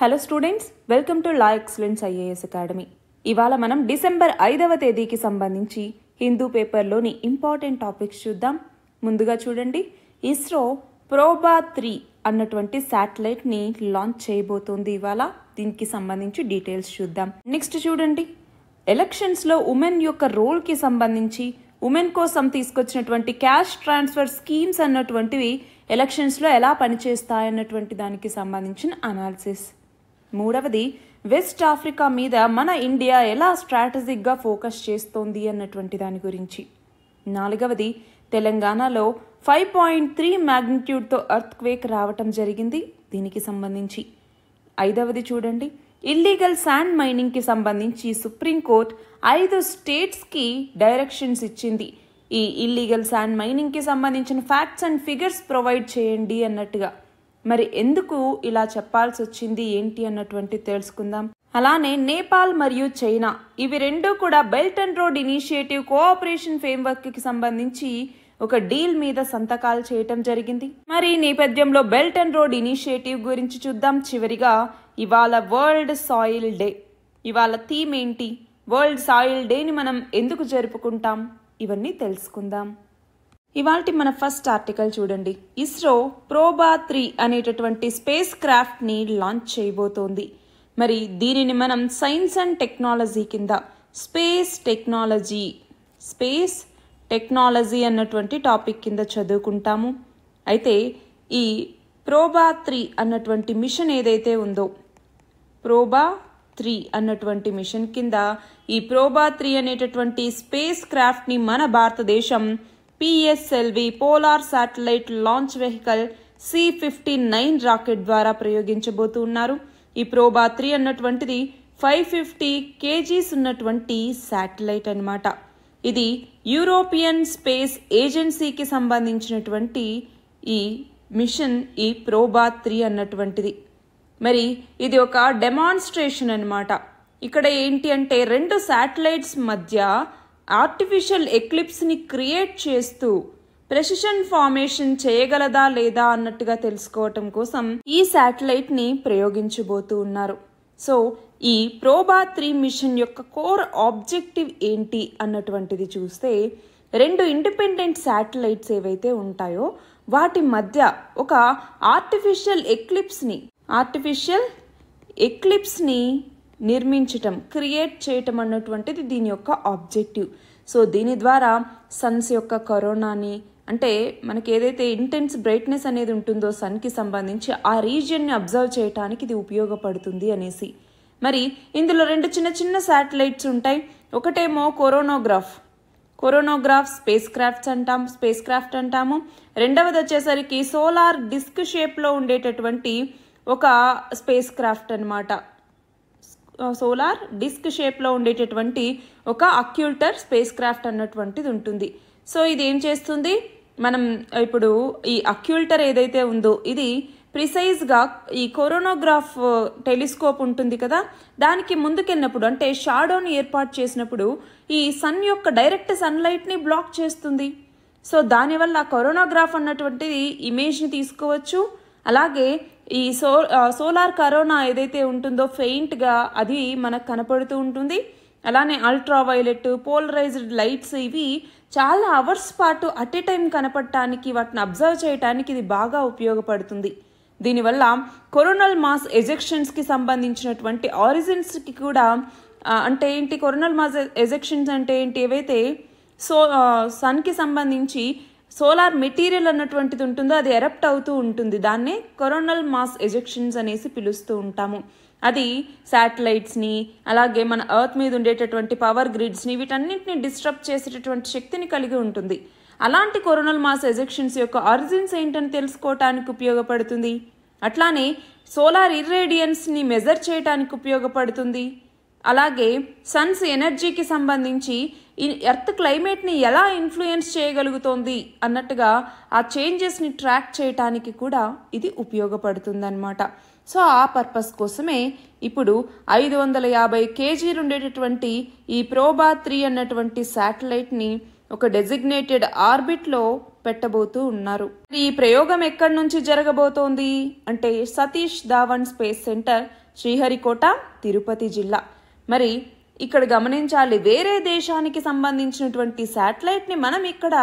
Hello students, welcome to law excellence IAS academy. ఇవాళ మనం December 5వ తేదీకి సంబంధించి హిందూ పేపర్లోని ఇంపార్టెంట్ టాపిక్స్ చూద్దాం. ముందుగా చూడండి, ఇస్రో ప్రోబా 3 అన్నటువంటి శాటిలైట్ని లాంచ్ చేయబోతోంది. ఇవాళ దీనికి సంబంధించి డీటెయిల్స్ చూద్దాం. నెక్స్ట్ చూడండి, ఎలక్షన్స్లో ఉమెన్ యొక్క రోల్కి సంబంధించి ఉమెన్ కోసం తీసుకొచ్చినటువంటి క్యాష్ ట్రాన్స్ఫర్ స్కీమ్స్ అన్నటువంటివి ఎలక్షన్స్లో ఎలా పనిచేస్తాయన్నటువంటి దానికి సంబంధించిన అనాలిసిస్. మూడవది, వెస్ట్ ఆఫ్రికా మీద మన ఇండియా ఎలా స్ట్రాటజిక్గా ఫోకస్ చేస్తోంది అన్నటువంటి దాని గురించి. నాలుగవది, తెలంగాణలో 5.3 మ్యాగ్నిట్యూడ్తో ఎర్త్క్వేక్ రావటం జరిగింది, దీనికి సంబంధించి. ఐదవది చూడండి, ఇల్లీగల్ శాండ్ మైనింగ్కి సంబంధించి సుప్రీంకోర్టు 5 స్టేట్స్కి డైరెక్షన్స్ ఇచ్చింది. ఈ ఇల్లీగల్ శాండ్ మైనింగ్కి సంబంధించిన ఫ్యాక్ట్స్ అండ్ ఫిగర్స్ ప్రొవైడ్ చేయండి అన్నట్టుగా. మరి ఎందుకు ఇలా చెప్పాల్సి వచ్చింది ఏంటి అన్నటువంటి తెలుసుకుందాం. అలానే నేపాల్ మరియు చైనా ఇవి రెండూ కూడా belt and road initiative cooperation ఫ్రేమ్వర్క్కి సంబంధించి ఒక డీల్ మీద సంతకాలు చేయటం జరిగింది. మరి ఈ నేపథ్యంలో బెల్ట్ అండ్ రోడ్ ఇనిషియేటివ్ గురించి చూద్దాం. చివరిగా ఇవాళ వరల్డ్ సాయిల్ డే. ఇవాళ థీమ్ ఏంటి, వరల్డ్ సాయిల్ డేని మనం ఎందుకు జరుపుకుంటాం, ఇవన్నీ తెలుసుకుందాం. ఇవాల్టి మన ఫస్ట్ ఆర్టికల్ చూడండి, ఇస్రో ప్రోబా 3 అనేటటువంటి స్పేస్ క్రాఫ్ట్ని లాంచ్ చేయబోతోంది. మరి దీనిని మనం సైన్స్ అండ్ టెక్నాలజీ కింద స్పేస్ టెక్నాలజీ అన్నటువంటి టాపిక్ కింద చదువుకుంటాము. అయితే ఈ ప్రోబా 3 అన్నటువంటి మిషన్ ఏదైతే ఉందో, ప్రోబా 3 అన్నటువంటి మిషన్ కింద ఈ ప్రోబా 3 అనేటటువంటి స్పేస్ క్రాఫ్ట్ని మన భారతదేశం PSLV polar satellite launch vehicle C-59 rocket ద్వారా ప్రయోగించబోతున్నారు. ఈ ప్రోబా 3 అన్నటువంటిది 550 kgs ఉన్నటువంటి శాటిలైట్ అన్నమాట. ఇది యూరోపియన్ స్పేస్ ఏజెన్సీకి సంబంధించినటువంటి ఈ మిషన్, ఈ ప్రోబా 3 అన్నటువంటిది. మరి ఇది ఒక డెమాన్స్ట్రేషన్ అన్నమాట. ఇక్కడ ఏంటి అంటే 2 శాటిలైట్స్ మధ్య ఆర్టిఫిషియల్ ఎక్లిప్స్ని క్రియేట్ చేస్తూ ప్రెసిషన్ ఫార్మేషన్ చేయగలదా లేదా అన్నట్టుగా తెలుసుకోవటం కోసం ఈ శాటిలైట్ని ప్రయోగించబోతూ ఉన్నారు. సో ఈ ప్రోబా 3 మిషన్ యొక్క కోర్ ఆబ్జెక్టివ్ ఏంటి అన్నటువంటిది చూస్తే, 2 ఇండిపెండెంట్ శాటిలైట్స్ ఏవైతే ఉంటాయో వాటి మధ్య ఒక ఆర్టిఫిషియల్ ఎక్లిప్స్ని నిర్మించటం, క్రియేట్ చేయటం అన్నటువంటిది దీని యొక్క ఆబ్జెక్టివ్. సో దీని ద్వారా సన్స్ యొక్క కరోనాని, అంటే మనకి ఏదైతే ఇంటెన్స్ బ్రైట్నెస్ అనేది ఉంటుందో సన్కి సంబంధించి ఆ రీజియన్ని అబ్జర్వ్ చేయడానికి ఇది ఉపయోగపడుతుంది అనేసి. మరి ఇందులో 2 చిన్న చిన్న శాటిలైట్స్ ఉంటాయి. ఒకటేమో కొరోనోగ్రాఫ్ స్పేస్ క్రాఫ్ట్ అంటాము. రెండవది వచ్చేసరికి సోలార్ డిస్క్ షేప్లో ఉండేటటువంటి ఒక స్పేస్ క్రాఫ్ట్ అన్నమాట. సోలార్ డిస్క్ షేప్లో ఉండేటటువంటి ఒక అక్యూల్టర్ స్పేస్ క్రాఫ్ట్ అన్నటువంటిది ఉంటుంది. సో ఇది ఏం చేస్తుంది, మనం ఇప్పుడు ఈ అక్యూల్టర్ ఏదైతే ఉందో ఇది ప్రిసైజ్గా ఈ కొరోనోగ్రాఫ్ టెలిస్కోప్ ఉంటుంది కదా, దానికి ముందుకెళ్ళినప్పుడు అంటే షాడోని ఏర్పాటు చేసినప్పుడు ఈ సన్ యొక్క డైరెక్ట్ సన్లైట్ని బ్లాక్ చేస్తుంది. సో దానివల్ల కొరోనోగ్రాఫ్ అన్నటువంటిది ఇమేజ్ని తీసుకోవచ్చు. అలాగే ఈ సోలార్ కరోనా ఏదైతే ఉంటుందో ఫెయింట్గా అది మనకు కనపడుతూ ఉంటుంది. అలానే అల్ట్రావైలెట్, పోలరైజ్డ్ లైట్స్ ఇవి చాలా అవర్స్ పాటు అట్ ఏ టైం కనపడటానికి, వాటిని అబ్జర్వ్ చేయడానికి ఇది బాగా ఉపయోగపడుతుంది. దీనివల్ల కొరోనల్ మాస్ ఎజెక్షన్స్కి సంబంధించినటువంటి ఆరిజిన్స్కి కూడా, అంటే ఏంటి కొరోనల్ మాస్ ఎజెక్షన్స్ అంటే ఏంటి, ఏవైతే సన్కి సంబంధించి సోలార్ మెటీరియల్ అన్నటువంటిది ఉంటుందో అది ఎరప్ట్ అవుతూ ఉంటుంది, దాన్నే కొరోనల్ మాస్ ఎజెక్షన్స్ అనేసి పిలుస్తూ ఉంటాము. అది శాటిలైట్స్ని, అలాగే మన ఎర్త్ మీద ఉండేటటువంటి పవర్ గ్రిడ్స్ని, వీటన్నింటిని డిస్టర్బ్ చేసేటటువంటి శక్తిని కలిగి ఉంటుంది. అలాంటి కొరోనల్ మాస్ ఎజెక్షన్స్ యొక్క ఆరిజిన్స్ ఏంటని తెలుసుకోవటానికి ఉపయోగపడుతుంది. అట్లానే సోలార్ ఇర్రేడియన్స్ని మెజర్ చేయడానికి ఉపయోగపడుతుంది. అలాగే సన్స్ ఎనర్జీకి సంబంధించి ఎర్త్ క్లైమేట్ని ఎలా ఇన్ఫ్లుయెన్స్ చేయగలుగుతోంది అన్నట్టుగా ఆ చేంజెస్ని ట్రాక్ చేయటానికి కూడా ఇది ఉపయోగపడుతుంది అన్నమాట. సో ఆ పర్పస్ కోసమే ఇప్పుడు 550 kg ఉండేటటువంటి ఈ ప్రోబా 3 అన్నటువంటి శాటిలైట్ని ఒక డెసిగ్నేటెడ్ ఆర్బిట్లో పెట్టబోతూ ఉన్నారు. ఈ ప్రయోగం ఎక్కడి నుంచి జరగబోతోంది అంటే సతీష్ ధావన్ స్పేస్ సెంటర్, శ్రీహరికోట, తిరుపతి జిల్లా. మరి ఇక్కడ గమనించాలి, వేరే దేశానికి సంబంధించినటువంటి శాటిలైట్ని మనం ఇక్కడ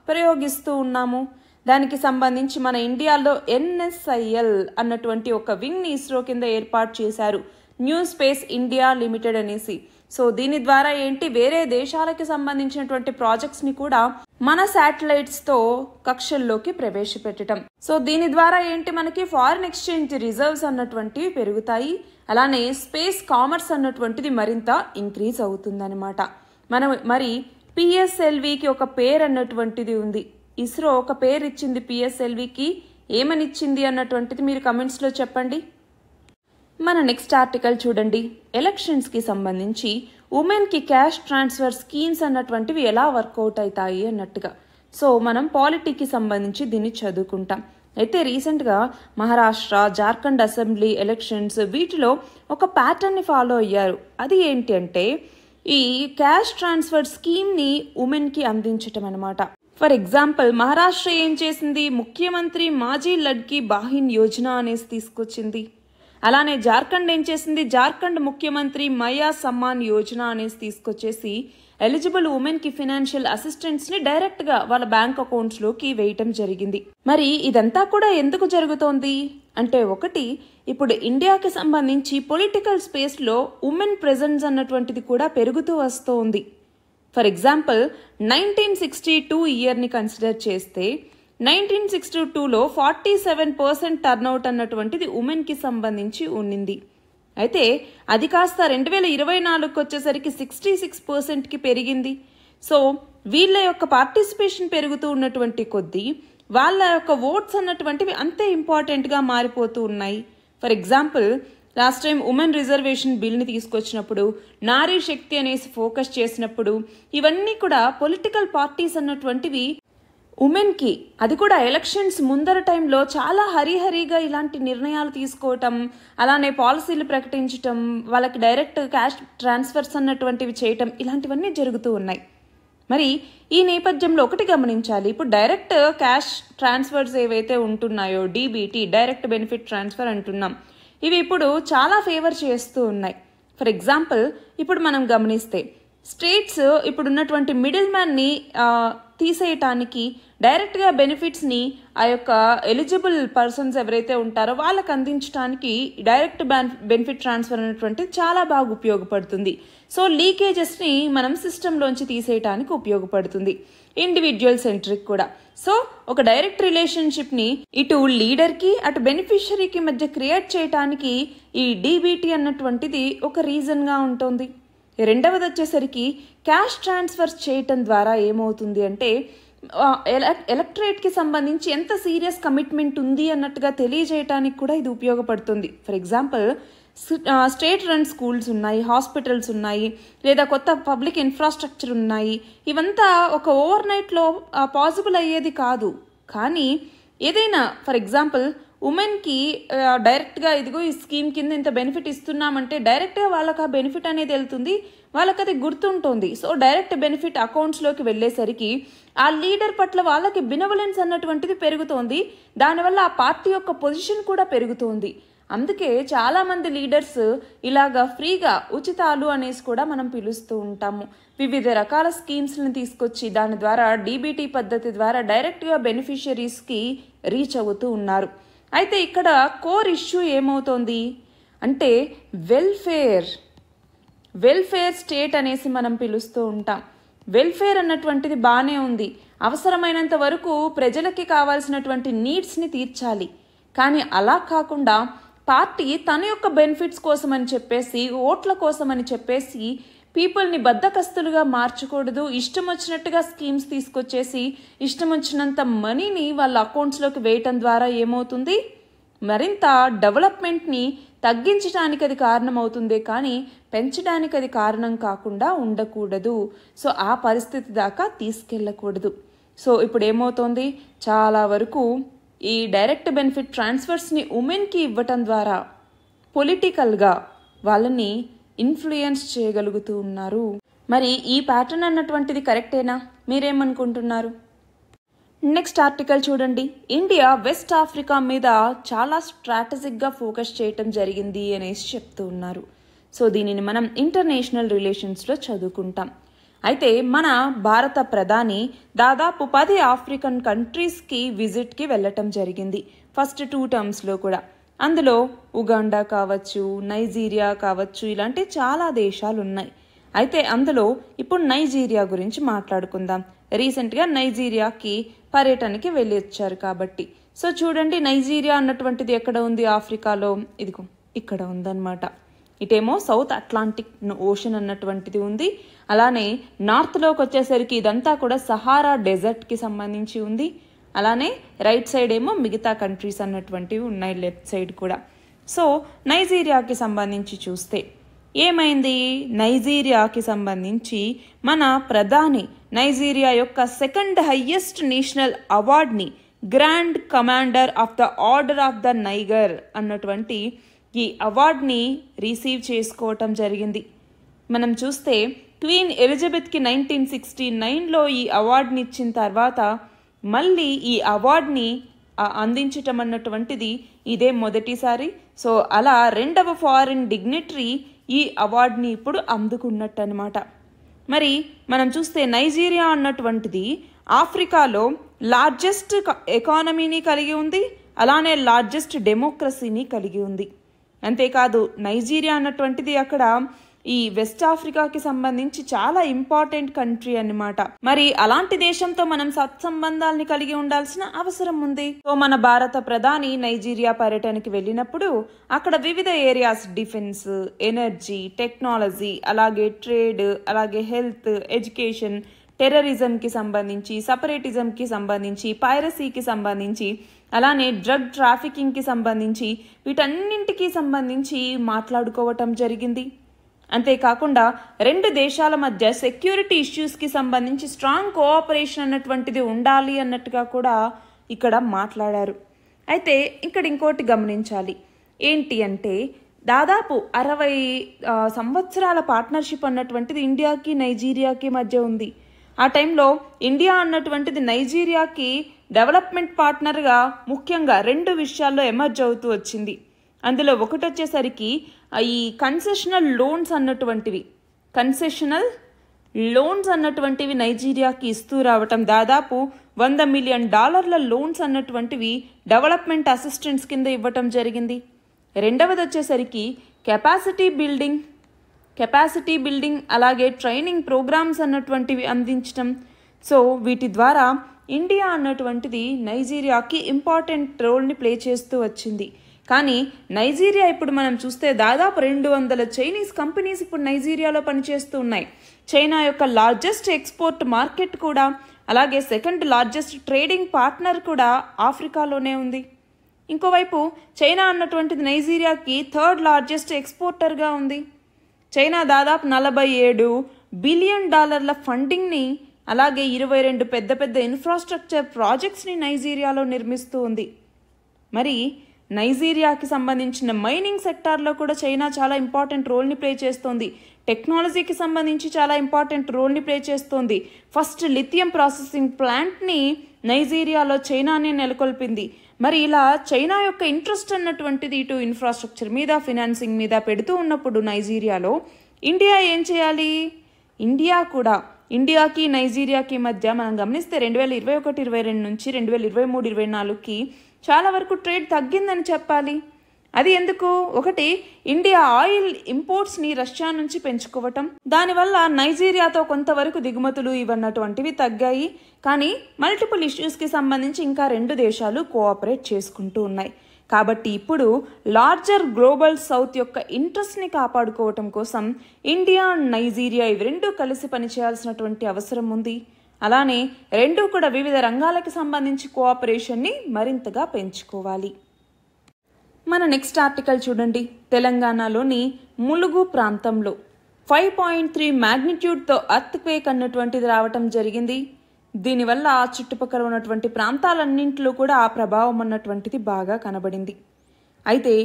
ప్రయోగిస్తూ ఉన్నాము. దానికి సంబంధించి మన ఇండియాలో NSIL అన్నటువంటి ఒక వింగ్ని ఇస్రో కింద ఏర్పాటు చేశారు, న్యూ స్పేస్ ఇండియా లిమిటెడ్ అనేసి. సో దీని ద్వారా ఏంటి, వేరే దేశాలకి సంబంధించినటువంటి ప్రాజెక్ట్స్ని కూడా మన శాటిలైట్స్తో కక్షల్లోకి ప్రవేశపెట్టడం. సో దీని ద్వారా ఏంటి, మనకి ఫారిన్ ఎక్స్చేంజ్ రిజర్వ్స్ అన్నటువంటివి పెరుగుతాయి. అలానే స్పేస్ కామర్స్ అన్నటువంటిది మరింత ఇంక్రీజ్ అవుతుందన్నమాట. మరి PSLVకి ఒక పేరు అన్నటువంటిది ఉంది. ఇస్రో ఒక పేరు ఇచ్చింది PSLVకి. ఏమని ఇచ్చింది అన్నటువంటిది మీరు కమెంట్స్లో చెప్పండి. మన నెక్స్ట్ ఆర్టికల్ చూడండి. ఎలక్షన్స్కి సంబంధించి ఉమెన్కి క్యాష్ ట్రాన్స్ఫర్ స్కీమ్స్ అన్నటువంటివి ఎలా వర్కౌట్ అవుతాయి అన్నట్టుగా. సో మనం పాలిటీకి సంబంధించి దీన్ని చదువుకుంటాం. అయితే రీసెంట్గా మహారాష్ట్ర, జార్ఖండ్ అసెంబ్లీ ఎలక్షన్స్ వీటిలో ఒక ప్యాటర్న్ని ఫాలో అయ్యారు. అది ఏంటి అంటే ఈ క్యాష్ ట్రాన్స్ఫర్ స్కీమ్ని ఉమెన్కి అందించటం అనమాట. ఫర్ ఎగ్జాంపుల్ మహారాష్ట్ర ఏం చేసింది, ముఖ్యమంత్రి మాజీ లడ్కీ బాహిన్ యోజన అనేసి తీసుకొచ్చింది. అలానే జార్ఖండ్ ఏం చేసింది, జార్ఖండ్ ముఖ్యమంత్రి మయా సమ్మాన్ యోజన అనేసి తీసుకొచ్చేసి ఎలిజిబుల్ ఉమెన్కి ఫినాన్షియల్ అసిస్టెంట్స్ని డైరెక్ట్గా వాళ్ళ బ్యాంక్ అకౌంట్స్లోకి వేయటం జరిగింది. మరి ఇదంతా కూడా ఎందుకు జరుగుతోంది అంటే, ఒకటి ఇప్పుడు ఇండియాకి సంబంధించి పొలిటికల్ స్పేస్లో ఉమెన్ ప్రెజెన్స్ అన్నటువంటిది కూడా పెరుగుతూ వస్తోంది. ఫర్ ఎగ్జాంపుల్ 1962 ఇయర్ని కన్సిడర్ చేస్తే 1962లో 47% టర్న్అవుట్ అన్నటువంటిది ఉమెన్కి సంబంధించి ఉండింది. అయితే అది కాస్త 2024కి వచ్చేసరికి 66%కి పెరిగింది. సో వీళ్ళ యొక్క పార్టిసిపేషన్ పెరుగుతూ ఉన్నటువంటి కొద్దీ వాళ్ళ యొక్క ఓట్స్ అన్నటువంటివి అంతే ఇంపార్టెంట్గా మారిపోతూ ఉన్నాయి. For example last time women reservation బిల్ని తీసుకొచ్చినప్పుడు, నారీ శక్తి అనేసి ఫోకస్ చేసినప్పుడు, ఇవన్నీ కూడా పొలిటికల్ పార్టీస్ అన్నటువంటివి ఉమెన్కి, అది కూడా ఎలక్షన్స్ ముందర టైంలో చాలా హరిహరిగా ఇలాంటి నిర్ణయాలు తీసుకోవటం, అలానే పాలసీలు ప్రకటించటం, వాళ్ళకి డైరెక్ట్ క్యాష్ ట్రాన్స్ఫర్స్ అన్నటువంటివి చేయటం, ఇలాంటివన్నీ జరుగుతూ ఉన్నాయి. మరి ఈ నేపథ్యంలో ఒకటి గమనించాలి, ఇప్పుడు డైరెక్ట్ క్యాష్ ట్రాన్స్ఫర్స్ ఏవైతే ఉంటున్నాయో DBT, డైరెక్ట్ బెనిఫిట్ ట్రాన్స్ఫర్ అంటున్నాం, ఇవి ఇప్పుడు చాలా ఫేవర్ చేస్తూ ఉన్నాయి. ఫర్ ఎగ్జాంపుల్ ఇప్పుడు మనం గమనిస్తే స్టేట్స్ ఇప్పుడు ఉన్నటువంటి మిడిల్ మ్యాన్ని తీసేయటానికి డైరెక్ట్గా బెనిఫిట్స్ని ఆ యొక్క ఎలిజిబుల్ పర్సన్స్ ఎవరైతే ఉంటారో వాళ్ళకి అందించడానికి డైరెక్ట్ బెనిఫిట్ ట్రాన్స్ఫర్ అనేటువంటిది చాలా బాగా ఉపయోగపడుతుంది. సో లీకేజెస్ని మనం సిస్టంలోంచి తీసేయటానికి ఉపయోగపడుతుంది. ఇండివిజువల్ సెంట్రిక్ కూడా. సో ఒక డైరెక్ట్ రిలేషన్షిప్ని ఇటు లీడర్కి అటు బెనిఫిషరీకి మధ్య క్రియేట్ చేయటానికి ఈ DBT అన్నటువంటిది ఒక రీజన్గా ఉంటుంది. రెండవది వచ్చేసరికి క్యాష్ ట్రాన్స్ఫర్స్ చేయటం ద్వారా ఏమవుతుంది అంటే ఎలక్టరేట్కి సంబంధించి ఎంత సీరియస్ కమిట్మెంట్ ఉంది అన్నట్టుగా తెలియజేయటానికి కూడా ఇది ఉపయోగపడుతుంది. For example state run schools ఉన్నాయి, హాస్పిటల్స్ ఉన్నాయి, లేదా కొత్త పబ్లిక్ ఇన్ఫ్రాస్ట్రక్చర్ ఉన్నాయి. ఇవంతా ఒక ఓవర్ నైట్లో పాసిబుల్ అయ్యేది కాదు. కానీ ఏదైనా ఫర్ ఎగ్జాంపుల్ ఉమెన్కి డైరెక్ట్గా ఇదిగో ఈ స్కీమ్ కింద ఇంత బెనిఫిట్ ఇస్తున్నామంటే డైరెక్ట్గా వాళ్ళకి ఆ బెనిఫిట్ అనేది వెళ్తుంది, వాళ్ళకి అది గుర్తుంటుంది. సో డైరెక్ట్ బెనిఫిట్ అకౌంట్స్లోకి వెళ్ళేసరికి ఆ లీడర్ పట్ల వాళ్ళకి బినవలెన్స్ అన్నటువంటిది పెరుగుతోంది. దానివల్ల ఆ పార్టీ యొక్క పొజిషన్ కూడా పెరుగుతోంది. అందుకే చాలామంది లీడర్స్ ఇలాగా ఫ్రీగా ఉచితాలు అనేసి కూడా మనం పిలుస్తూ ఉంటాము. వివిధ రకాల స్కీమ్స్ని తీసుకొచ్చి దాని ద్వారా DBT పద్ధతి ద్వారా డైరెక్ట్గా బెనిఫిషరీస్కి రీచ్ అవుతూ ఉన్నారు. అయితే ఇక్కడ కోర్ ఇష్యూ ఏమవుతోంది అంటే వెల్ఫేర్ స్టేట్ అనేసి మనం పిలుస్తూ ఉంటాం. వెల్ఫేర్ అన్నటువంటిది బాగానే ఉంది, అవసరమైనంత వరకు ప్రజలకి కావాల్సినటువంటి నీడ్స్ని తీర్చాలి. కానీ అలా కాకుండా పార్టీ తన యొక్క బెనిఫిట్స్ కోసం అని చెప్పేసి, ఓట్ల కోసం అని చెప్పేసి పీపుల్ని బద్దకస్తులుగా మార్చకూడదు. ఇష్టం వచ్చినట్టుగా స్కీమ్స్ తీసుకొచ్చేసి ఇష్టం వచ్చినంత మనీని వాళ్ళ అకౌంట్స్లోకి వేయటం ద్వారా ఏమవుతుంది, మరింత డెవలప్మెంట్ని తగ్గించడానికి అది కారణం అవుతుందే కానీ పెంచడానికి అది కారణం కాకుండా ఉండకూడదు. సో ఆ పరిస్థితి దాకా తీసుకెళ్ళకూడదు. సో ఇప్పుడు ఏమవుతోంది, చాలా వరకు ఈ డైరెక్ట్ బెనిఫిట్ ట్రాన్స్ఫర్స్ని ఉమెన్కి ఇవ్వటం ద్వారా పొలిటికల్గా వాళ్ళని ఇన్ఫ్లుయెన్స్ చేయగలుగుతూ ఉన్నారు. మరి ఈ ప్యాటర్న్ అన్నటువంటిది కరెక్టేనా, మీరేమనుకుంటున్నారు? నెక్స్ట్ ఆర్టికల్ చూడండి. ఇండియా వెస్ట్ ఆఫ్రికా మీద చాలా స్ట్రాటజిక్గా ఫోకస్ చేయటం జరిగింది అనేసి చెప్తూ ఉన్నారు. సో దీనిని మనం ఇంటర్నేషనల్ రిలేషన్స్లో చదువుకుంటాం. అయితే మన భారత ప్రధాని దాదాపు 10 ఆఫ్రికన్ కంట్రీస్కి విజిట్కి వెళ్ళటం జరిగింది ఫస్ట్ 2 టర్మ్స్లో కూడా. అందులో ఉగాండా కావచ్చు, నైజీరియా కావచ్చు, ఇలాంటి చాలా దేశాలు ఉన్నాయి. అయితే అందులో ఇప్పుడు నైజీరియా గురించి మాట్లాడుకుందాం. రీసెంట్గా నైజీరియాకి పర్యటనకి వెళ్ళి వచ్చారు కాబట్టి. సో చూడండి, నైజీరియా అన్నటువంటిది ఎక్కడ ఉంది ఆఫ్రికాలో? ఇదిగో ఇక్కడ ఉందన్నమాట. ఇటేమో సౌత్ అట్లాంటిక్ ఓషన్ అన్నటువంటిది ఉంది. అలానే నార్త్లోకి వచ్చేసరికి ఇదంతా కూడా సహారా డెజర్ట్కి సంబంధించి ఉంది. అలానే రైట్ సైడ్ ఏమో మిగతా కంట్రీస్ అన్నటువంటివి ఉన్నాయి, లెఫ్ట్ సైడ్ కూడా. సో నైజీరియాకి సంబంధించి చూస్తే ఏమైంది? నైజీరియాకి సంబంధించి మన ప్రధాని నైజీరియా యొక్క 2nd హైయెస్ట్ నేషనల్ అవార్డ్ని grand commander of the order of the Niger అన్నటువంటి ఈ అవార్డ్ని రిసీవ్ చేసుకోవటం జరిగింది. మనం చూస్తే క్వీన్ ఎలిజబెత్కి 1969లో ఈ అవార్డుని ఇచ్చిన తర్వాత మళ్ళీ ఈ అవార్డ్ని అందించటం అన్నటువంటిది ఇదే మొదటిసారి. సో అలా 2వ ఫారిన్ డిగ్నిటరీ ఈ అవార్డ్ని ఇప్పుడు అందుకున్నట్టు అనమాట. మరి మనం చూస్తే నైజీరియా అన్నటువంటిది ఆఫ్రికాలో లార్జెస్ట్ ఎకానమీని కలిగి ఉంది, అలానే లార్జెస్ట్ డెమోక్రసీని కలిగి ఉంది. అంతేకాదు నైజీరియా అన్నటువంటిది అక్కడ ఈ వెస్ట్ ఆఫ్రికాకి సంబంధించి చాలా ఇంపార్టెంట్ కంట్రీ అన్నమాట. మరి అలాంటి దేశంతో మనం సత్సంబంధాలని కలిగి ఉండాల్సిన అవసరం ఉంది. సో మన భారత ప్రధాని నైజీరియా పర్యటనకి వెళ్ళినప్పుడు అక్కడ వివిధ ఏరియాస్, డిఫెన్స్, ఎనర్జీ, టెక్నాలజీ, అలాగే ట్రేడ్, అలాగే హెల్త్, ఎడ్యుకేషన్, టెర్రరిజంకి సంబంధించి, సపరేటిజంకి సంబంధించి, పైరసీకి సంబంధించి, అలానే డ్రగ్ ట్రాఫికింగ్కి సంబంధించి, వీటన్నింటికి సంబంధించి మాట్లాడుకోవటం జరిగింది. అంతేకాకుండా 2 దేశాల మధ్య సెక్యూరిటీ ఇష్యూస్కి సంబంధించి స్ట్రాంగ్ కోఆపరేషన్ అన్నటువంటిది ఉండాలి అన్నట్టుగా కూడా ఇక్కడ మాట్లాడారు. అయితే ఇక్కడ ఇంకోటి గమనించాలి. ఏంటి అంటే దాదాపు 60 సంవత్సరాల పార్ట్నర్షిప్ అన్నటువంటిది ఇండియాకి నైజీరియాకి మధ్య ఉంది. ఆ టైంలో ఇండియా అన్నటువంటిది నైజీరియాకి డెవలప్మెంట్ పార్ట్నర్గా ముఖ్యంగా 2 విషయాల్లో ఎమర్జ్ అవుతూ వచ్చింది. అందులో ఒకటి వచ్చేసరికి ఈ కన్సెషనల్ లోన్స్ అన్నటువంటివి నైజీరియాకి ఇస్తూ రావటం, దాదాపు $100 మిలియన్ లోన్స్ అన్నటువంటివి డెవలప్మెంట్ అసిస్టెన్స్ కింద ఇవ్వటం జరిగింది. రెండవది వచ్చేసరికి కెపాసిటీ బిల్డింగ్ అలాగే ట్రైనింగ్ ప్రోగ్రామ్స్ అన్నటువంటివి అందించడం. సో వీటి ద్వారా ఇండియా అన్నటువంటిది నైజీరియాకి ఇంపార్టెంట్ రోల్ని ప్లే చేస్తూ వచ్చింది. కానీ నైజీరియా ఇప్పుడు మనం చూస్తే దాదాపు 200 చైనీస్ కంపెనీస్ ఇప్పుడు నైజీరియాలో పనిచేస్తూ ఉన్నాయి. చైనా యొక్క లార్జెస్ట్ ఎక్స్పోర్ట్ మార్కెట్ కూడా, అలాగే 2nd లార్జెస్ట్ ట్రేడింగ్ పార్ట్నర్ కూడా ఆఫ్రికాలోనే ఉంది. ఇంకోవైపు చైనా అన్నటువంటిది నైజీరియాకి 3rd లార్జెస్ట్ ఎక్స్పోర్టర్గా ఉంది. చైనా దాదాపు $47 బిలియన్ ఫండింగ్ని, అలాగే 22 పెద్ద ఇన్ఫ్రాస్ట్రక్చర్ ప్రాజెక్ట్స్ని నైజీరియాలో నిర్మిస్తూ ఉంది. మరి నైజీరియాకి సంబంధించిన మైనింగ్ సెక్టార్లో కూడా చైనా చాలా ఇంపార్టెంట్ రోల్ని ప్లే చేస్తోంది. టెక్నాలజీకి సంబంధించి చాలా ఇంపార్టెంట్ రోల్ని ప్లే చేస్తోంది. ఫస్ట్ లిథియం ప్రాసెసింగ్ ప్లాంట్ని నైజీరియాలో చైనానే నెలకొల్పింది. మరి ఇలా చైనా యొక్క ఇంట్రెస్ట్ అన్నటువంటిది ఇటు ఇన్ఫ్రాస్ట్రక్చర్ మీద, ఫినాన్సింగ్ మీద పెడుతూ ఉన్నప్పుడు నైజీరియాలో ఇండియా ఏం చేయాలి? ఇండియాకి నైజీరియాకి మధ్య మనం గమనిస్తే 2021-22 నుంచి 2023-24కి చాలా వరకు ట్రేడ్ తగ్గిందని చెప్పాలి. అది ఎందుకు? ఒకటి, ఇండియా ఆయిల్ ఇంపోర్ట్స్ని రష్యా నుంచి పెంచుకోవటం, దానివల్ల నైజీరియాతో కొంతవరకు దిగుమతులు ఇవన్నటువంటివి తగ్గాయి. కానీ మల్టిపుల్ ఇష్యూస్కి సంబంధించి ఇంకా 2 దేశాలు కోఆపరేట్ చేసుకుంటూ ఉన్నాయి. కాబట్టి ఇప్పుడు లార్జర్ గ్లోబల్ సౌత్ యొక్క ఇంట్రెస్ట్ని కాపాడుకోవటం కోసం ఇండియా అండ్ నైజీరియా ఇవి 2 కలిసి పనిచేయాల్సినటువంటి అవసరం ఉంది. అలానే 2 కూడా వివిధ రంగాలకు సంబంధించి కోఆపరేషన్ని మరింతగా పెంచుకోవాలి. మన నెక్స్ట్ ఆర్టికల్ చూడండి. తెలంగాణలోని ములుగు ప్రాంతంలో 5.3 మ్యాగ్నిట్యూడ్తో ఎర్త్క్వేక్ అన్నటువంటిది రావటం జరిగింది. దీనివల్ల ఆ చుట్టుపక్కల ఉన్నటువంటి ప్రాంతాలన్నింటిలో కూడా ఆ ప్రభావం అన్నటువంటిది బాగా కనబడింది. అయితే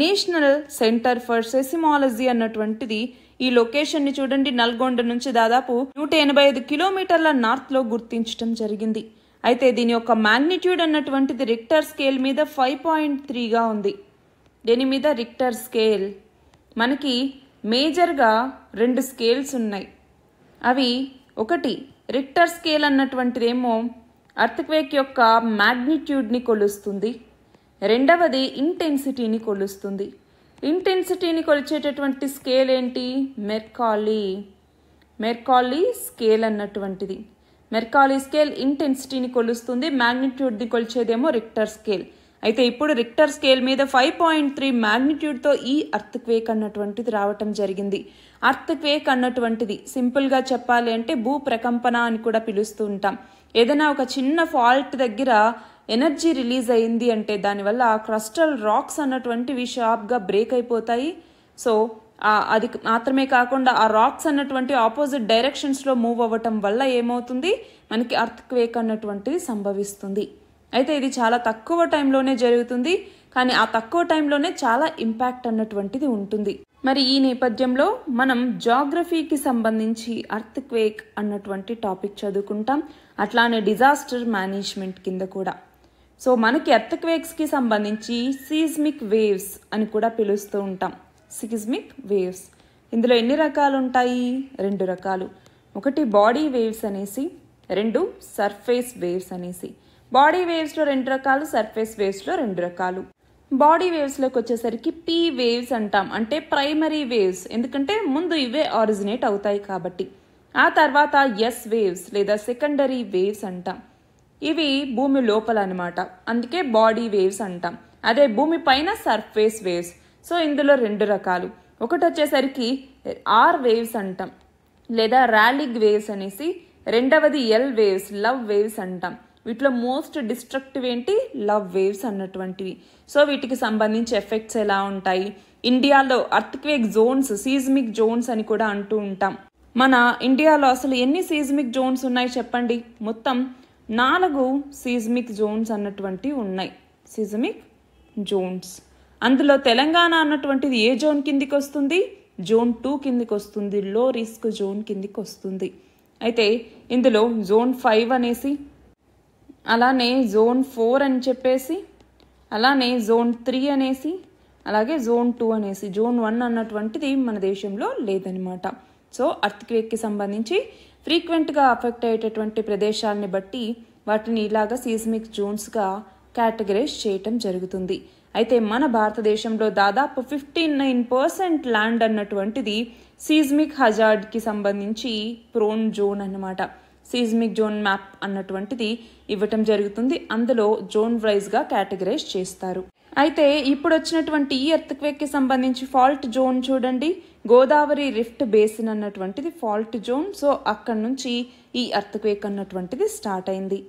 నేషనల్ సెంటర్ ఫర్ సెసిమాలజీ అన్నటువంటిది ఈ లొకేషన్ని చూడండి, నల్గొండ నుంచి దాదాపు 185 కిలోమీటర్ల నార్త్లో గుర్తించడం జరిగింది. అయితే దీని యొక్క మ్యాగ్నిట్యూడ్ అన్నటువంటిది రిక్టర్ స్కేల్ మీద 5.3గా ఉంది. దీని మీద రిక్టర్ స్కేల్ మనకి మేజర్గా 2 స్కేల్స్ ఉన్నాయి. అవి ఒకటి రిక్టర్ స్కేల్ అన్నటువంటిదేమో అర్త్క్వేక్ యొక్క మ్యాగ్నిట్యూడ్ని కొలుస్తుంది. రెండవది ఇంటెన్సిటీని కొలుస్తుంది. ఇంటెన్సిటీని కొలిచేటటువంటి స్కేల్ ఏంటి? మెర్కాలీ స్కేల్ అన్నటువంటిది. మెర్కాలీ స్కేల్ ఇంటెన్సిటీని కొలుస్తుంది, మ్యాగ్నిట్యూడ్ని కొలిచేదేమో రిక్టర్ స్కేల్. అయితే ఇప్పుడు రిక్టర్ స్కేల్ మీద 5.3 మ్యాగ్నిట్యూడ్తో ఈ అర్త్క్వేక్ అన్నటువంటిది రావటం జరిగింది. అర్త్క్వేక్ అన్నటువంటిది సింపుల్గా చెప్పాలి అంటే భూ ప్రకంపన అని కూడా పిలుస్తూ ఉంటాం. ఏదైనా ఒక చిన్న ఫాల్ట్ దగ్గర ఎనర్జీ రిలీజ్ అయింది అంటే దానివల్ల క్రస్టల్ రాక్స్ అన్నటువంటివి షార్ప్గా బ్రేక్ అయిపోతాయి. సో అది మాత్రమే కాకుండా ఆ రాక్స్ అన్నటువంటి ఆపోజిట్ డైరెక్షన్స్లో మూవ్ అవ్వటం వల్ల ఏమవుతుంది, మనకి అర్త్క్వేక్ అన్నటువంటిది సంభవిస్తుంది. అయితే ఇది చాలా తక్కువ టైంలోనే జరుగుతుంది, కానీ ఆ తక్కువ టైంలోనే చాలా ఇంపాక్ట్ అన్నటువంటిది ఉంటుంది. మరి ఈ నేపథ్యంలో మనం జాగ్రఫీకి సంబంధించి అర్త్క్వేక్ అన్నటువంటి టాపిక్ చదువుకుంటాం, అట్లానే డిజాస్టర్ మేనేజ్మెంట్ కింద కూడా. సో మనకి అర్త్క్వేక్స్కి సంబంధించి సీస్మిక్ వేవ్స్ అని కూడా పిలుస్తూ ఉంటాం. సీస్మిక్ వేవ్స్ ఇందులో ఎన్ని రకాలు ఉంటాయి? 2 రకాలు. ఒకటి బాడీ వేవ్స్ అనేసి, 2 సర్ఫేస్ వేవ్స్ అనేసి. బాడీ వేవ్స్లో 2 రకాలు, సర్ఫేస్ వేవ్స్లో 2 రకాలు. బాడీ వేవ్స్లోకి వచ్చేసరికి పీ వేవ్స్ అంటాం, అంటే ప్రైమరీ వేవ్స్, ఎందుకంటే ముందు ఇవే ఆరిజినేట్ అవుతాయి కాబట్టి. ఆ తర్వాత ఎస్ వేవ్స్ లేదా సెకండరీ వేవ్స్ అంటాం. ఇవి భూమి లోపల అనమాట, అందుకే బాడీ వేవ్స్ అంటాం. అదే భూమి పైన సర్ఫేస్ వేవ్స్. సో ఇందులో 2 రకాలు. ఒకటి వచ్చేసరికి ఆర్ వేవ్స్ అంటాం లేదా ర్యాలిగ్ వేవ్స్ అనేసి, రెండవది ఎల్ వేవ్స్, లవ్ వేవ్స్ అంటాం. వీటిలో మోస్ట్ డిస్ట్రక్టివ్ ఏంటి? లవ్ వేవ్స్ అన్నటువంటివి. సో వీటికి సంబంధించి ఎఫెక్ట్స్ ఎలా ఉంటాయి? ఇండియాలో అర్త్క్వేక్ జోన్స్, సీజ్మిక్ జోన్స్ అని కూడా అంటూ ఉంటాం. మన ఇండియాలో అసలు ఎన్ని సీజ్మిక్ జోన్స్ ఉన్నాయి చెప్పండి? మొత్తం 4 సీజ్మిక్ జోన్స్ అన్నటువంటివి ఉన్నాయి. సీజ్మిక్ జోన్స్. అందులో తెలంగాణ అన్నటువంటిది ఏ జోన్ కిందికి వస్తుంది? జోన్ 2 కిందికి వస్తుంది, లో రిస్క్ జోన్ కిందికి వస్తుంది. అయితే ఇందులో జోన్ 5 అనేసి, అలానే జోన్ 4 అని చెప్పేసి, అలానే జోన్ 3 అనేసి, అలాగే జోన్ 2 అనేసి, జోన్ 1 అన్నటువంటిది మన దేశంలో లేదనమాట. సో అర్త్క్వేక్కి సంబంధించి ఫ్రీక్వెంట్గా అఫెక్ట్ అయ్యేటటువంటి ప్రదేశాలని బట్టి వాటిని ఇలాగా సీస్మిక్ జోన్స్గా కేటగరైజ్ చేయటం జరుగుతుంది. అయితే మన భారతదేశంలో దాదాపు 59% ల్యాండ్ అన్నటువంటిది సీస్మిక్ హజార్డ్కి సంబంధించి ప్రోన్ జోన్ అన్నమాట. సీస్మిక్ జోన్ మ్యాప్ అన్నటువంటిది ఇవ్వటం జరుగుతుంది. అందులో జోన్ వైజ్గా కేటగరైజ్ చేస్తారు. అయితే ఇప్పుడు వచ్చినటువంటి ఈ ఎర్త్క్వేక్కి సంబంధించి ఫాల్ట్ జోన్ చూడండి, గోదావరి రిఫ్ట్ బేసిన్ అన్నటువంటిది ఫాల్ట్ జోన్. సో అక్కడి నుంచి ఈ ఎర్త్క్వేక్ అన్నటువంటిది స్టార్ట్ అయింది.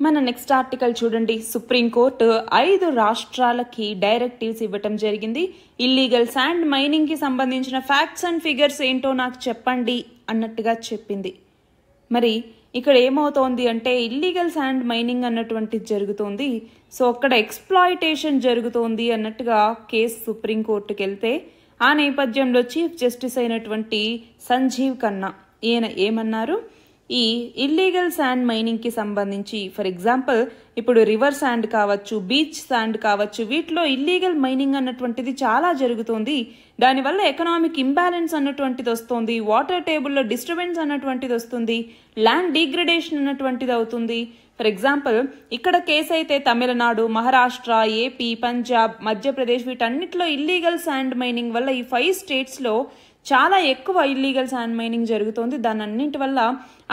మన నెక్స్ట్ ఆర్టికల్ చూడండి. సుప్రీంకోర్టు 5 రాష్ట్రాలకి డైరెక్టివ్స్ ఇవ్వటం జరిగింది. ఇల్లీగల్ శాండ్ మైనింగ్కి సంబంధించిన ఫ్యాక్ట్స్ అండ్ ఫిగర్స్ ఏంటో నాకు చెప్పండి అన్నట్టుగా చెప్పింది. మరి ఇక్కడ ఏమవుతోంది అంటే ఇల్లీగల్ శాండ్ మైనింగ్ అన్నటువంటిది జరుగుతోంది. సో అక్కడ ఎక్స్ప్లాయిటేషన్ జరుగుతోంది అన్నట్టుగా కేసు సుప్రీంకోర్టుకి వెళ్తే ఆ నేపథ్యంలో చీఫ్ జస్టిస్ అయినటువంటి సంజీవ్ ఖన్నా ఈయన ఏమన్నారు, ఈ ఇల్లీగల్ శాండ్ మైనింగ్కి సంబంధించి ఫర్ ఎగ్జాంపుల్ ఇప్పుడు రివర్ శాండ్ కావచ్చు, బీచ్ శాండ్ కావచ్చు, వీటిలో ఇల్లీగల్ మైనింగ్ అన్నటువంటిది చాలా జరుగుతుంది. దానివల్ల ఎకనామిక్ ఇంబ్యాలెన్స్ అన్నటువంటిది వస్తుంది, వాటర్ టేబుల్లో డిస్టర్బెన్స్ అన్నటువంటిది వస్తుంది, ల్యాండ్ డిగ్రేడేషన్ అన్నటువంటిది అవుతుంది. ఫర్ ఎగ్జాంపుల్ ఇక్కడ కేసు అయితే తమిళనాడు, మహారాష్ట్ర, ఏపీ, పంజాబ్, మధ్యప్రదేశ్ వీటన్నిటిలో ఇల్లీగల్ శాండ్ మైనింగ్ వల్ల ఈ 5 స్టేట్స్లో చాలా ఎక్కువ ఇల్లీగల్ శాండ్ మైనింగ్ జరుగుతుంది. దాని అన్నింటి వల్ల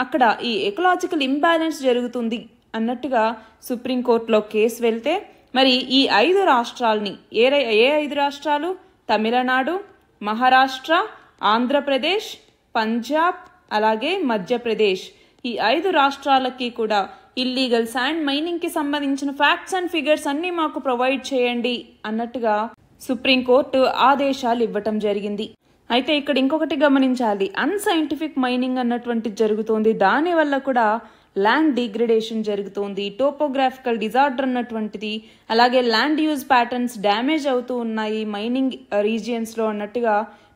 అక్కడ ఈ ఎకలాజికల్ ఇంబ్యాలెన్స్ జరుగుతుంది అన్నట్టుగా సుప్రీంకోర్టులో కేసు వెళ్తే మరి ఈ 5 రాష్ట్రాలని ఏ 5 రాష్ట్రాలు? తమిళనాడు, మహారాష్ట్ర, ఆంధ్రప్రదేశ్, పంజాబ్, అలాగే మధ్యప్రదేశ్, ఈ 5 రాష్ట్రాలకి కూడా ఇల్లీగల్ శాండ్ మైనింగ్కి సంబంధించిన ఫ్యాక్ట్స్ అండ్ ఫిగర్స్ అన్నీ మాకు ప్రొవైడ్ చేయండి అన్నట్టుగా సుప్రీంకోర్టు ఆదేశాలు ఇవ్వటం జరిగింది. అయితే ఇక్కడ ఇంకొకటి గమనించాలి, అన్సైంటిఫిక్ మైనింగ్ అన్నటువంటిది జరుగుతోంది. దానివల్ల కూడా ల్యాండ్ డిగ్రేడేషన్ జరుగుతోంది, టోపోగ్రాఫికల్ డిజార్డర్ అన్నటువంటిది, అలాగే ల్యాండ్ యూజ్ ప్యాటర్న్స్ డ్యామేజ్ అవుతూ ఉన్నాయి మైనింగ్ రీజియన్స్లో అన్నట్టుగా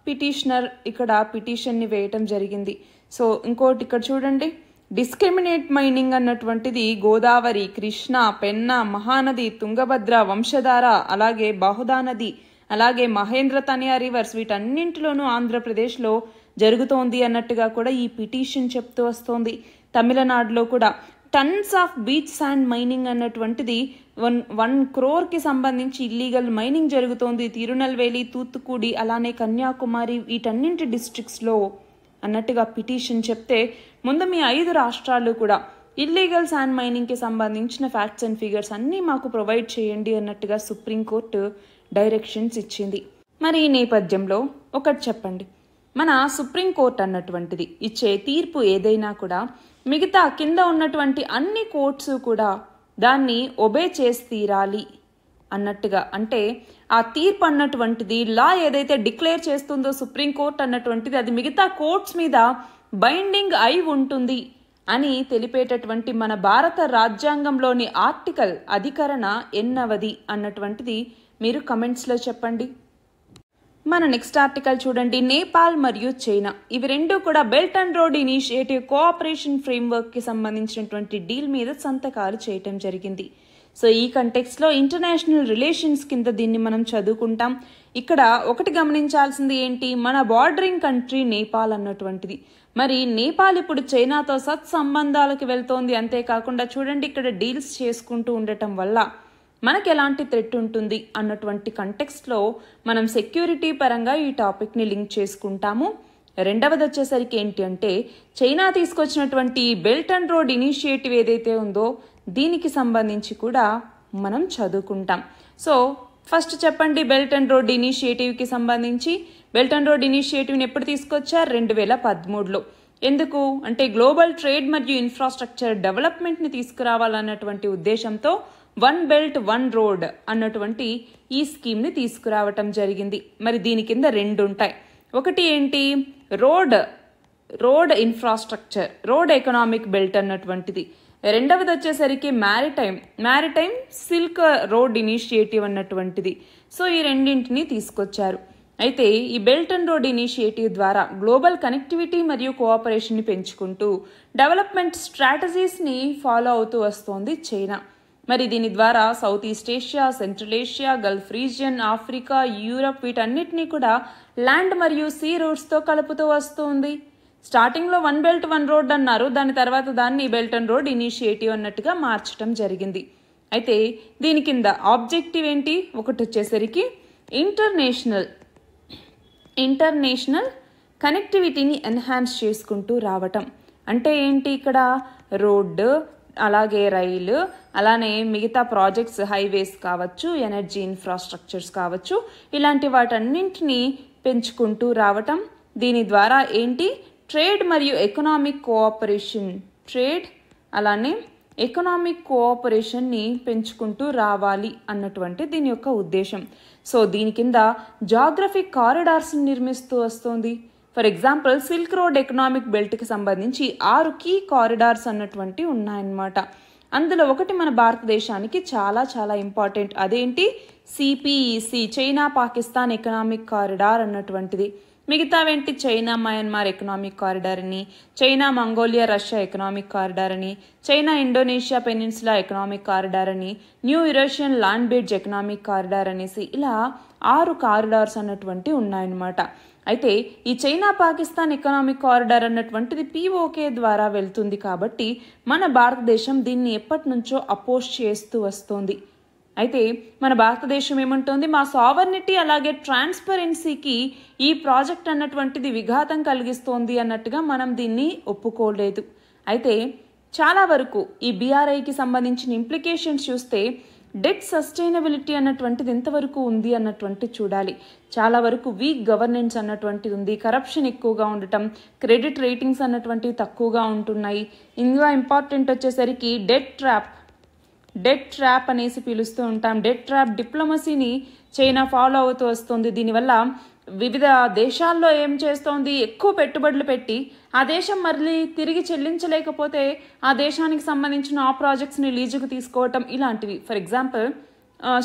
పిటిషనర్ ఇక్కడ పిటిషన్ని వేయటం జరిగింది. సో ఇంకోటి ఇక్కడ చూడండి, డిస్క్రిమినేట్ మైనింగ్ అన్నటువంటిది గోదావరి, కృష్ణ, పెన్న, మహానది, తుంగభద్ర, వంశధార, అలాగే బాహుదా నది, అలాగే మహేంద్ర తనయా రివర్స్, వీటన్నింటిలోనూ ఆంధ్రప్రదేశ్లో జరుగుతోంది అన్నట్టుగా కూడా ఈ పిటిషన్ చెప్తూ వస్తోంది. తమిళనాడులో కూడా tons of beach sand mining అన్నటువంటిది 1 crore సంబంధించి ఇల్లీగల్ మైనింగ్ జరుగుతోంది. తిరునల్వేలి, తూత్తుకుడి, అలానే కన్యాకుమారి, వీటన్నింటి డిస్ట్రిక్ట్స్లో అన్నట్టుగా పిటిషన్ చెప్తే ముందు మీ 5 రాష్ట్రాలు కూడా ఇల్లీగల్ శాండ్ మైనింగ్కి సంబంధించిన ఫ్యాక్ట్స్ అండ్ ఫిగర్స్ అన్నీ మాకు ప్రొవైడ్ చేయండి అన్నట్టుగా సుప్రీంకోర్టు డైరెక్షన్స్ ఇచ్చింది. మరి ఈ నేపథ్యంలో ఒకటి చెప్పండి, మన సుప్రీంకోర్టు అన్నటువంటిది ఇచ్చే తీర్పు ఏదైనా కూడా మిగతా కింద ఉన్నటువంటి అన్ని కోర్ట్స్ కూడా దాన్ని ఒబే చేసి తీరాలి అన్నట్టుగా, అంటే ఆ తీర్పు అన్నటువంటిది లా ఏదైతే డిక్లేర్ చేస్తుందో సుప్రీంకోర్టు అన్నటువంటిది అది మిగతా కోర్ట్స్ మీద బైండింగ్ అయి ఉంటుంది అని తెలిపేటటువంటి మన భారత రాజ్యాంగంలోని ఆర్టికల్ అధికరణ ఎన్నవది అన్నటువంటిది మీరు కమెంట్స్లో చెప్పండి. మన నెక్స్ట్ ఆర్టికల్ చూడండి, నేపాల్ మరియు చైనా ఇవి రెండు కూడా belt and road initiative cooperation ఫ్రేమ్వర్క్కి సంబంధించినటువంటి డీల్ మీద సంతకాలు చేయటం జరిగింది. సో ఈ కంటెక్స్లో ఇంటర్నేషనల్ రిలేషన్స్ కింద దీన్ని మనం చదువుకుంటాం. ఇక్కడ ఒకటి గమనించాల్సింది ఏంటి, మన బార్డరింగ్ కంట్రీ నేపాల్ అన్నటువంటిది. మరి నేపాల్ ఇప్పుడు చైనాతో సత్సంబంధాలకు వెళ్తోంది. అంతేకాకుండా చూడండి ఇక్కడ డీల్స్ చేసుకుంటూ ఉండటం వల్ల మనకు ఎలాంటి థ్రెట్ ఉంటుంది అన్నటువంటి కంటెక్స్ట్లో మనం సెక్యూరిటీ పరంగా ఈ టాపిక్ని లింక్ చేసుకుంటాము. రెండవది వచ్చేసరికి ఏంటి అంటే చైనా తీసుకొచ్చినటువంటి బెల్ట్ అండ్ రోడ్ ఇనిషియేటివ్ ఏదైతే ఉందో దీనికి సంబంధించి కూడా మనం చదువుకుంటాం. సో ఫస్ట్ చెప్పండి, బెల్ట్ అండ్ రోడ్ ఇనిషియేటివ్కి సంబంధించి బెల్ట్ అండ్ రోడ్ ఇనిషియేటివ్ని ఎప్పుడు తీసుకొచ్చారు? 2013లో. ఎందుకు అంటే గ్లోబల్ ట్రేడ్ మరియు ఇన్ఫ్రాస్ట్రక్చర్ డెవలప్మెంట్ని తీసుకురావాలన్నటువంటి ఉద్దేశంతో 1 Belt 1 Road అన్నటువంటి ఈ స్కీమ్ని తీసుకురావటం జరిగింది. మరి దీని కింద 2 ఉంటాయి. ఒకటి ఏంటి, road infrastructure, road economic belt అన్నటువంటిది. రెండవది వచ్చేసరికి మ్యారిటైమ్ సిల్క్ రోడ్ ఇనిషియేటివ్ అన్నటువంటిది. సో ఈ రెండింటిని తీసుకొచ్చారు. అయితే ఈ బెల్ట్ అండ్ రోడ్ ఇనిషియేటివ్ ద్వారా గ్లోబల్ కనెక్టివిటీ మరియు కోఆపరేషన్ని పెంచుకుంటూ డెవలప్మెంట్ స్ట్రాటజీస్ని ఫాలో అవుతూ వస్తోంది చైనా. మరి దీని ద్వారా south east Asia, central Asia, Gulf region, Africa, Europe వీటన్నిటినీ కూడా ల్యాండ్ మరియు సీ రూట్స్తో కలుపుతూ వస్తుంది. స్టార్టింగ్లో 1 Belt 1 Road అన్నారు, దాని తర్వాత దాన్ని బెల్ట్ అండ్ రోడ్ ఇనిషియేటివ్ అన్నట్టుగా మార్చడం జరిగింది. అయితే దీని కింద ఆబ్జెక్టివ్ ఏంటి, ఒకటి వచ్చేసరికి ఇంటర్నేషనల్ కనెక్టివిటీని ఎన్హాన్స్ చేసుకుంటూ రావటం. అంటే ఏంటి, ఇక్కడ రోడ్డు, అలాగే రైలు, అలానే మిగతా ప్రాజెక్ట్స్, హైవేస్ కావచ్చు, ఎనర్జీ ఇన్ఫ్రాస్ట్రక్చర్స్ కావచ్చు, ఇలాంటి వాటన్నింటినీ పెంచుకుంటూ రావటం. దీని ద్వారా ఏంటి, ట్రేడ్ మరియు ఎకనామిక్ కోఆపరేషన్ని పెంచుకుంటూ రావాలి అన్నటువంటి దీని యొక్క ఉద్దేశం. సో దీని కింద జాగ్రఫిక్ కారిడార్స్ని నిర్మిస్తూ వస్తుంది. For example silk road economic బెల్ట్కి సంబంధించి 6 కీ కారిడార్స్ అన్నటువంటి ఉన్నాయన్నమాట. అందులో ఒకటి మన భారతదేశానికి చాలా చాలా ఇంపార్టెంట్, అదేంటి CPEC, China Pakistan economic corridor అన్నటువంటిది. మిగతావేంటి, చైనా మయన్మార్ ఎకనామిక్ కారిడార్ అని, China Mongolia Russia economic corridor అని, China Indonesia peninsula economic corridor అని, new Eurasian land bridge economic corridor అనేసి ఇలా 6 కారిడార్స్ అన్నటువంటి ఉన్నాయన్నమాట. అయితే ఈ చైనా పాకిస్తాన్ ఎకనామిక్ కారిడార్ అన్నటువంటిది పిఓకే ద్వారా వెళ్తుంది కాబట్టి మన భారతదేశం దీన్ని ఎప్పటి నుంచో అపోజ్ చేస్తూ వస్తోంది. అయితే మన భారతదేశం ఏమంటోంది, మా సావర్నిటీ అలాగే ట్రాన్స్పరెన్సీకి ఈ ప్రాజెక్ట్ అన్నటువంటిది విఘాతం కలిగిస్తోంది అన్నట్టుగా మనం దీన్ని ఒప్పుకోలేదు. అయితే చాలా వరకు ఈ బీఆర్ఐకి సంబంధించిన ఇంప్లికేషన్స్ చూస్తే డెట్ సస్టైనబిలిటీ అన్నటువంటిది ఎంతవరకు ఉంది అన్నటువంటి చూడాలి. చాలా వరకు వీక్ గవర్నెన్స్ అన్నటువంటిది ఉంది, కరప్షన్ ఎక్కువగా ఉండటం, క్రెడిట్ రేటింగ్స్ అన్నటువంటివి తక్కువగా ఉంటున్నాయి. ఇంకా ఇంపార్టెంట్ వచ్చేసరికి డెట్ ట్రాప్ అనేసి పిలుస్తూ ఉంటాం. డెట్ ట్రాప్ డిప్లొమసీని చైనా ఫాలో అవుతూ వస్తుంది. దీనివల్ల వివిధ దేశాల్లో ఏం చేస్తోంది, ఎక్కువ పెట్టుబడులు పెట్టి ఆ దేశం మళ్ళీ తిరిగి చెల్లించలేకపోతే ఆ దేశానికి సంబంధించిన ఆ ప్రాజెక్ట్స్ని లీజుకు తీసుకోవటం ఇలాంటివి. ఫర్ ఎగ్జాంపుల్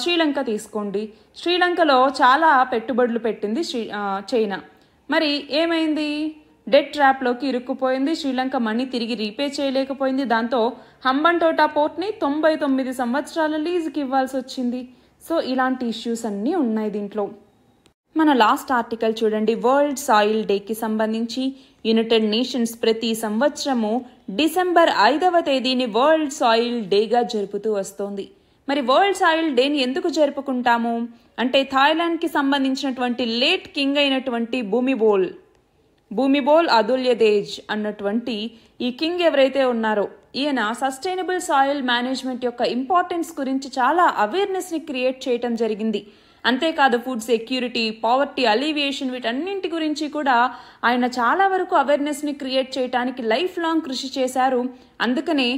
శ్రీలంక తీసుకోండి, శ్రీలంకలో చాలా పెట్టుబడులు పెట్టింది చైనా. మరి ఏమైంది, డెట్ ట్రాప్లోకి ఇరుక్కుపోయింది. శ్రీలంక మనీ తిరిగి రీపే చేయలేకపోయింది. దాంతో హంబంటోటా పోర్ట్ని 99 సంవత్సరాల లీజుకి ఇవ్వాల్సి వచ్చింది. సో ఇలాంటి ఇష్యూస్ అన్నీ ఉన్నాయి దీంట్లో. మన లాస్ట్ ఆర్టికల్ చూడండి. వరల్డ్ సాయిల్ డేకి సంబంధించి యునైటెడ్ నేషన్స్ ప్రతి సంవత్సరము డిసెంబర్ 5వ తేదీని వరల్డ్ సాయిల్ డేగా జరుపుతూ వస్తోంది. మరి వరల్డ్ సాయిల్ డేని ఎందుకు జరుపుకుంటాము అంటే థాయిలాండ్కి సంబంధించినటువంటి లేట్ కింగ్ అయినటువంటి భూమిబోల్ అదుల్యదేజ్ అన్నటువంటి ఈ కింగ్ ఎవరైతే ఉన్నారో ఈయన సస్టైనబుల్ సాయిల్ మేనేజ్మెంట్ యొక్క ఇంపార్టెన్స్ గురించి చాలా అవేర్నెస్ని క్రియేట్ చేయటం జరిగింది. అంతేకాదు ఫుడ్ సెక్యూరిటీ, పావర్టీ అలీవియేషన్ వీటన్నింటి గురించి కూడా ఆయన చాలా వరకు అవేర్నెస్ని క్రియేట్ చేయడానికి లైఫ్ లాంగ్ కృషి చేశారు. అందుకనే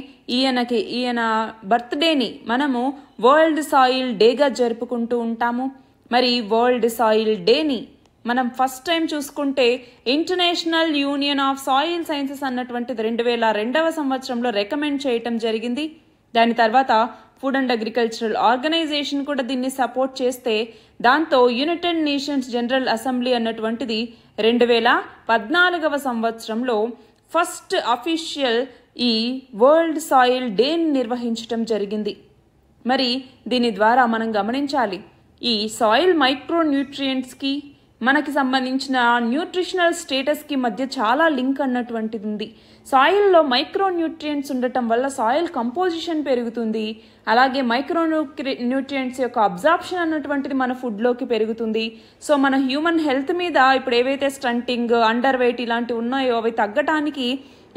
ఈయన బర్త్డేని మనము వరల్డ్ సాయిల్ డేగా జరుపుకుంటూ ఉంటాము. మరి వరల్డ్ సాయిల్ డేని మనం ఫస్ట్ టైం చూసుకుంటే international union of soil sciences అన్నటువంటిది 2002వ సంవత్సరంలో రికమెండ్ చేయటం జరిగింది. దాని తర్వాత ఫుడ్ అండ్ అగ్రికల్చరల్ ఆర్గనైజేషన్ కూడా దీన్ని సపోర్ట్ చేస్తే దాంతో యునైటెడ్ నేషన్స్ జనరల్ అసెంబ్లీ అన్నటువంటిది 2014వ సంవత్సరంలో ఫస్ట్ అఫీషియల్ ఈ వరల్డ్ సాయిల్ డేని నిర్వహించటం జరిగింది. మరి దీని ద్వారా మనం గమనించాలి ఈ సాయిల్ మైక్రో న్యూట్రియంట్స్కి మనకి సంబంధించిన న్యూట్రిషనల్ స్టేటస్కి మధ్య చాలా లింక్ అన్నటువంటిది ఉంది. సాయిల్లో మైక్రో న్యూట్రియంట్స్ ఉండటం వల్ల సాయిల్ కంపోజిషన్ పెరుగుతుంది. అలాగే మైక్రో న్యూట్రియంట్స్ యొక్క అబ్జార్ప్షన్ అన్నటువంటిది మన ఫుడ్లోకి పెరుగుతుంది. సో మన హ్యూమన్ హెల్త్ మీద ఇప్పుడు ఏవైతే స్టంటింగ్, అండర్ వెయిట్ ఇలాంటివి ఉన్నాయో అవి తగ్గటానికి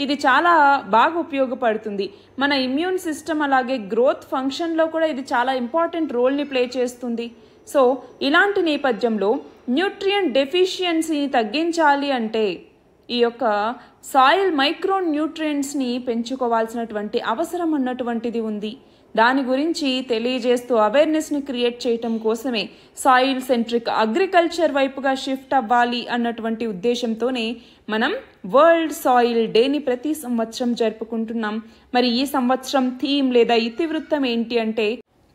ఇది చాలా బాగా ఉపయోగపడుతుంది. మన ఇమ్యూన్ సిస్టమ్ అలాగే గ్రోత్ ఫంక్షన్లో కూడా ఇది చాలా ఇంపార్టెంట్ రోల్ని ప్లే చేస్తుంది. సో ఇలాంటి నేపథ్యంలో న్యూట్రియంట్ డెఫిషియన్సీని తగ్గించాలి అంటే ఈ యొక్క సాయిల్ మైక్రో న్యూట్రియంట్స్ని పెంచుకోవాల్సినటువంటి అవసరం అన్నటువంటిది ఉంది. దాని గురించి తెలియజేస్తూ అవేర్నెస్ని క్రియేట్ చేయటం కోసమే సాయిల్ సెంట్రిక్ అగ్రికల్చర్ వైపుగా షిఫ్ట్ అవ్వాలి అన్నటువంటి ఉద్దేశంతోనే మనం వరల్డ్ సాయిల్ డేని ప్రతి సంవత్సరం జరుపుకుంటున్నాం. మరి ఈ సంవత్సరం థీమ్ లేదా ఇతివృత్తం ఏంటి అంటే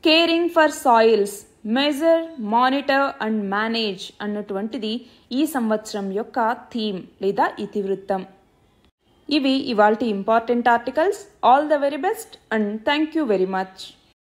caring for soils, measure, monitor and manage అన్నటువంటిది ఈ సంవత్సరం యొక్క థీమ్ లేదా ఇతివృత్తం. ఇవి ఇవాల్టి important articles. All the very best and thank you very much.